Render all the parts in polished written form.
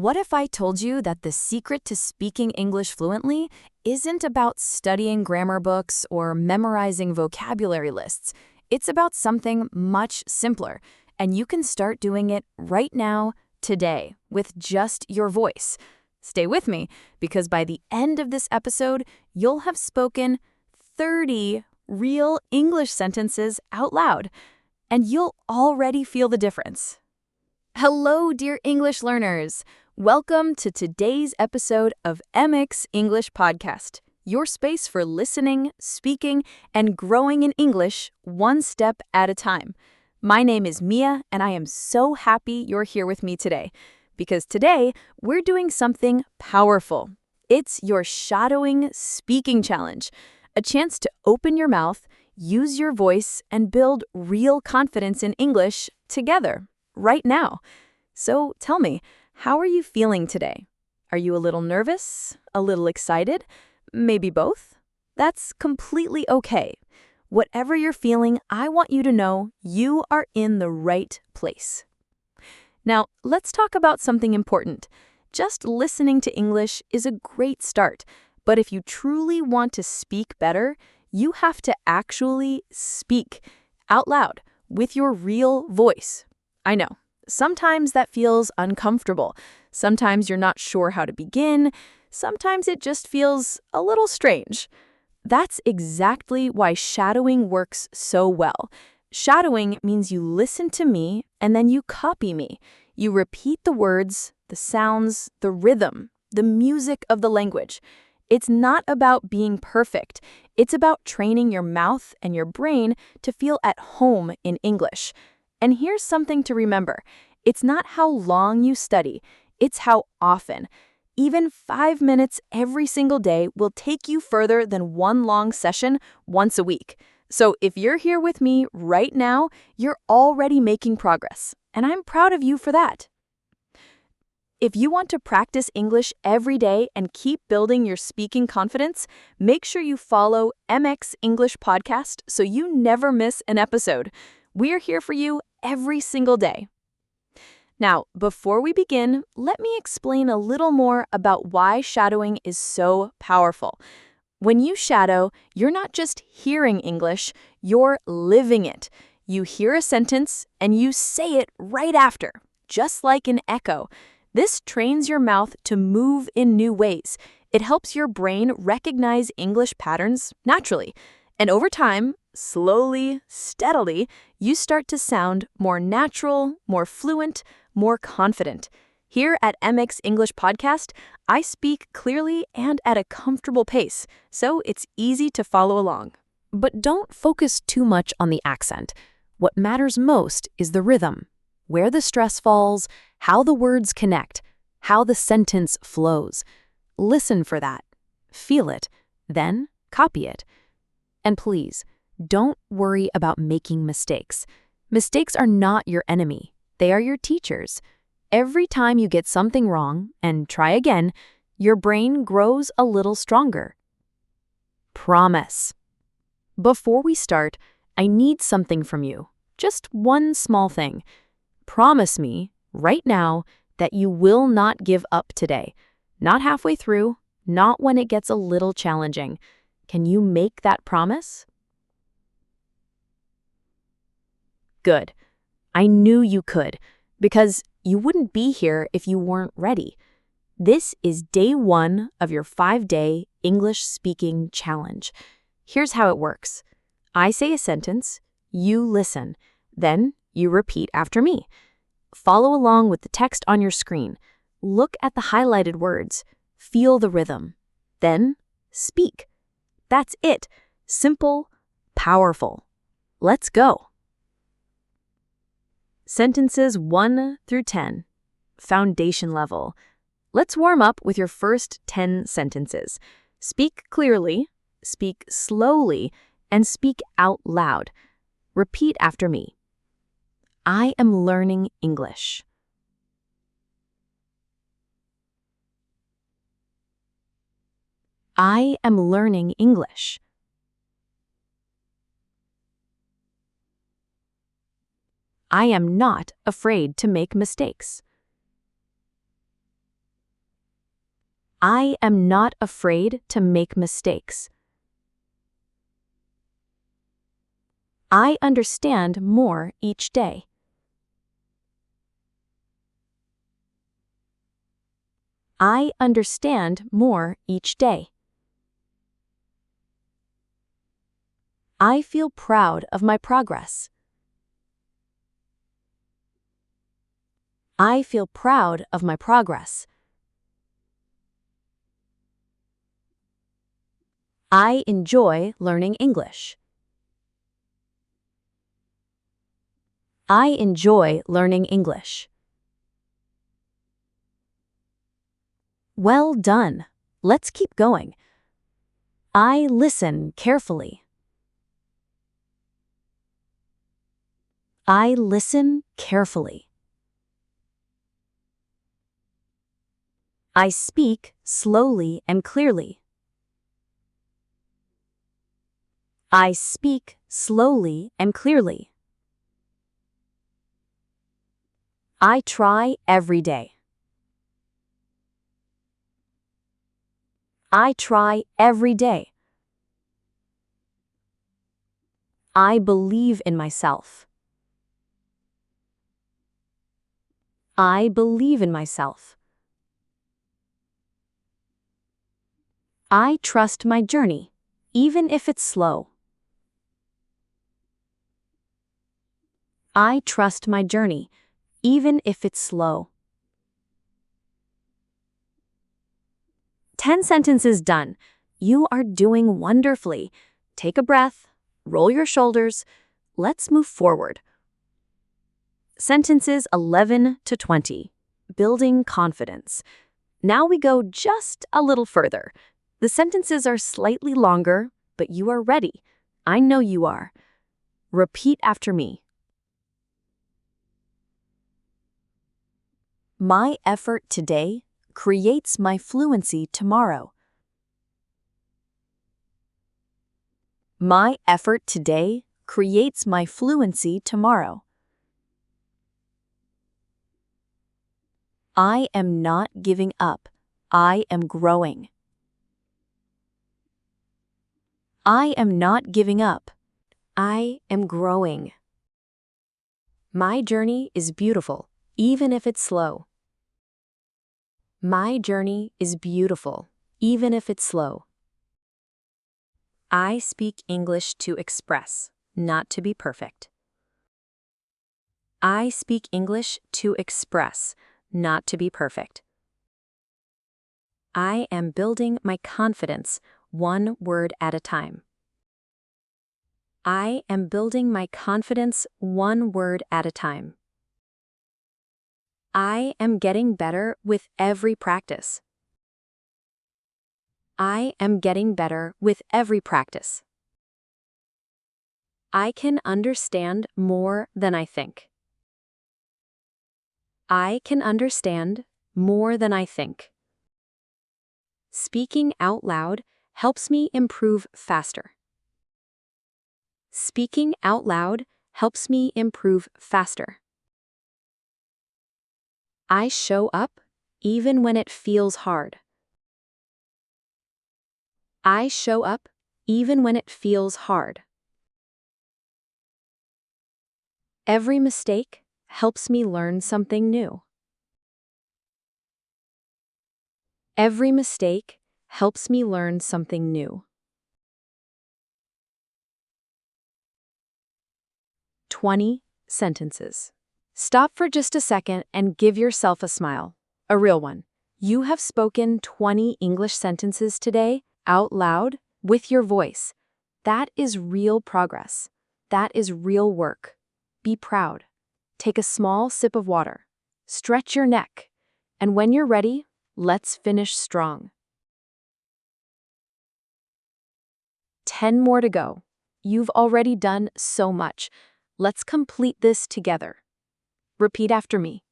What if I told you that the secret to speaking English fluently isn't about studying grammar books or memorizing vocabulary lists? It's about something much simpler, and you can start doing it right now, today, with just your voice. Stay with me, because by the end of this episode, you'll have spoken 30 real English sentences out loud, and you'll already feel the difference. Hello, dear English learners. Welcome to today's episode of MX English Podcast, your space for listening, speaking, and growing in English one step at a time. My name is Mia, and I am so happy you're here with me today, because today we're doing something powerful. It's your shadowing speaking challenge, a chance to open your mouth, use your voice, and build real confidence in English together, right now. So tell me, how are you feeling today? Are you a little nervous? A little excited? Maybe both? That's completely okay. Whatever you're feeling, I want you to know you are in the right place. Now, let's talk about something important. Just listening to English is a great start, but if you truly want to speak better, you have to actually speak out loud with your real voice. I know. Sometimes that feels uncomfortable. Sometimes you're not sure how to begin. Sometimes it just feels a little strange. That's exactly why shadowing works so well. Shadowing means you listen to me and then you copy me. You repeat the words, the sounds, the rhythm, the music of the language. It's not about being perfect. It's about training your mouth and your brain to feel at home in English. And here's something to remember. It's not how long you study, it's how often. Even 5 minutes every single day will take you further than one long session once a week. So if you're here with me right now, you're already making progress, and I'm proud of you for that. If you want to practice English every day and keep building your speaking confidence, make sure you follow MX English Podcast so you never miss an episode. We're here for you every single day. Now, before we begin, let me explain a little more about why shadowing is so powerful. When you shadow, you're not just hearing English, you're living it. You hear a sentence and you say it right after, just like an echo. This trains your mouth to move in new ways. It helps your brain recognize English patterns naturally. And over time, slowly, steadily, you start to sound more natural, more fluent, more confident. Here at MX English Podcast, I speak clearly and at a comfortable pace, so it's easy to follow along. But don't focus too much on the accent. What matters most is the rhythm, where the stress falls, how the words connect, how the sentence flows. Listen for that. Feel it. Then copy it. And please, don't worry about making mistakes. Mistakes are not your enemy. They are your teachers. Every time you get something wrong and try again, your brain grows a little stronger. Promise. Before we start, I need something from you. Just one small thing. Promise me, right now, that you will not give up today. Not halfway through, not when it gets a little challenging. Can you make that promise? Good. I knew you could, because you wouldn't be here if you weren't ready. This is day 1 of your 5-day English speaking challenge. Here's how it works. I say a sentence, you listen, then you repeat after me. Follow along with the text on your screen. Look at the highlighted words. Feel the rhythm. Then speak. That's it. Simple, powerful. Let's go. Sentences 1 through 10. Foundation level. Let's warm up with your first 10 sentences. Speak clearly, speak slowly, and speak out loud. Repeat after me. I am learning English. I am learning English. I am not afraid to make mistakes. I am not afraid to make mistakes. I understand more each day. I understand more each day. I feel proud of my progress. I feel proud of my progress. I enjoy learning English. I enjoy learning English. Well done. Let's keep going. I listen carefully. I listen carefully. I speak slowly and clearly. I speak slowly and clearly. I try every day. I try every day. I believe in myself. I believe in myself. I trust my journey, even if it's slow. I trust my journey, even if it's slow. 10 sentences done. You are doing wonderfully. Take a breath, roll your shoulders. Let's move forward. Sentences 11 to 20. Building confidence. Now we go just a little further. The sentences are slightly longer, but you are ready. I know you are. Repeat after me. My effort today creates my fluency tomorrow. My effort today creates my fluency tomorrow. I am not giving up. I am growing. I am not giving up. I am growing. My journey is beautiful, even if it's slow. My journey is beautiful, even if it's slow. I speak English to express, not to be perfect. I speak English to express, not to be perfect. I am building my confidence one word at a time. I am building my confidence one word at a time. I am getting better with every practice. I am getting better with every practice. I can understand more than I think. I can understand more than I think. Speaking out loud helps me improve faster. Speaking out loud helps me improve faster. I show up even when it feels hard. I show up even when it feels hard. Every mistake helps me learn something new. Every mistake helps me learn something new. 20 sentences. Stop for just a second and give yourself a smile. A real one. You have spoken 20 English sentences today out loud with your voice. That is real progress. That is real work. Be proud. Take a small sip of water. Stretch your neck. And when you're ready, let's finish strong. 10 more to go. You've already done so much. Let's complete this together. Repeat after me.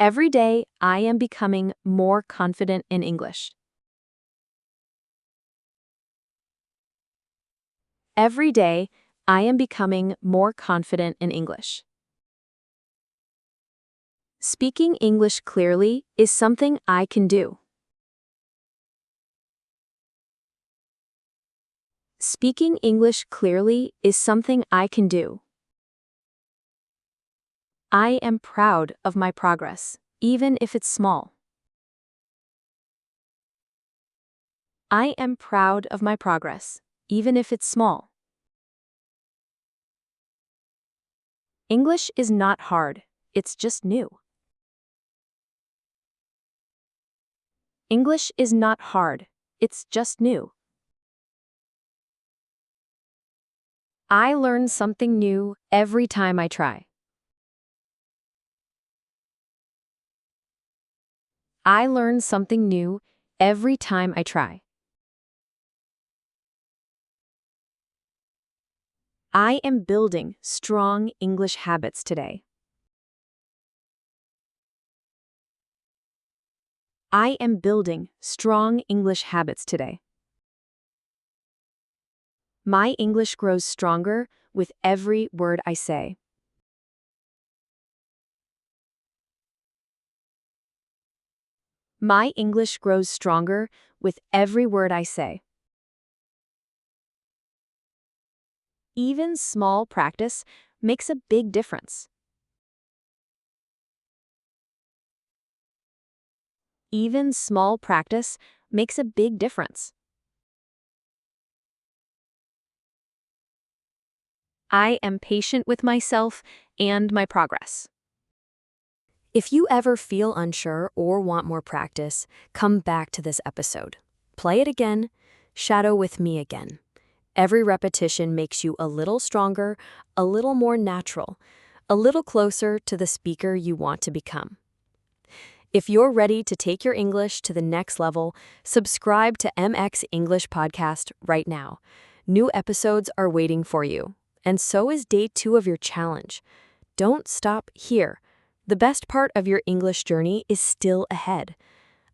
Every day, I am becoming more confident in English. Every day, I am becoming more confident in English. Speaking English clearly is something I can do. Speaking English clearly is something I can do. I am proud of my progress, even if it's small. I am proud of my progress, even if it's small. English is not hard, it's just new. English is not hard, it's just new. I learn something new every time I try. I learn something new every time I try. I am building strong English habits today. I am building strong English habits today. My English grows stronger with every word I say. My English grows stronger with every word I say. Even small practice makes a big difference. Even small practice makes a big difference. I am patient with myself and my progress. If you ever feel unsure or want more practice, come back to this episode. Play it again, shadow with me again. Every repetition makes you a little stronger, a little more natural, a little closer to the speaker you want to become. If you're ready to take your English to the next level, subscribe to MX English Podcast right now. New episodes are waiting for you, and so is day 2 of your challenge. Don't stop here. The best part of your English journey is still ahead.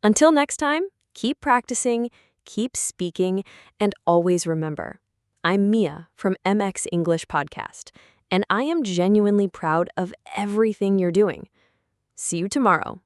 Until next time, keep practicing, keep speaking, and always remember, I'm Mia from MX English Podcast, and I am genuinely proud of everything you're doing. See you tomorrow.